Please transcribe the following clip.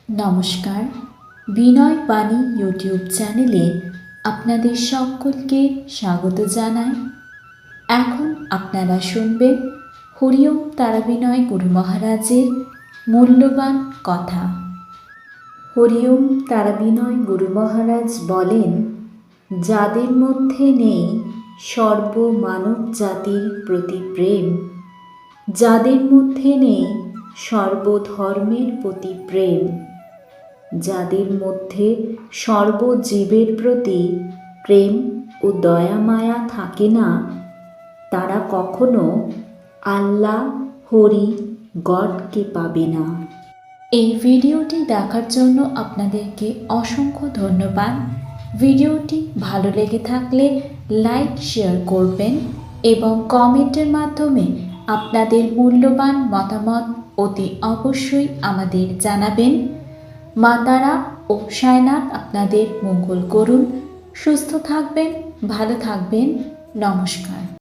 নমস্কার, বিনয় বাণী ইউটিউব চ্যানেলে আপনাদের সকলকে স্বাগত জানাই। এখন আপনারা শুনবেন হরিওম তারাবিনয় গুরু মহারাজের মূল্যবান কথা। হরিওম তারাবিনয় গুরু মহারাজ বলেন, যাদের মধ্যে নেই সর্বমানব জাতির প্রতি প্রেম, যাদের মধ্যে নেই সর্বধর্মের প্রতি প্রেম, যাদের মধ্যে সর্বজীবের প্রতি প্রেম ও দয়া মায়া থাকে না, তারা কখনো আল্লাহ হরি গডকে পাবে না। এই ভিডিওটি দেখার জন্য আপনাদেরকে অসংখ্য ধন্যবাদ। ভিডিওটি ভালো লেগে থাকলে লাইক শেয়ার করবেন এবং কমেন্টের মাধ্যমে আপনাদের মূল্যবান মতামত অতি অবশ্যই আমাদের জানাবেন। মা তারা ও সায়নাথ আপনাদের মঙ্গল করুন। সুস্থ থাকবেন, ভালো থাকবেন। নমস্কার।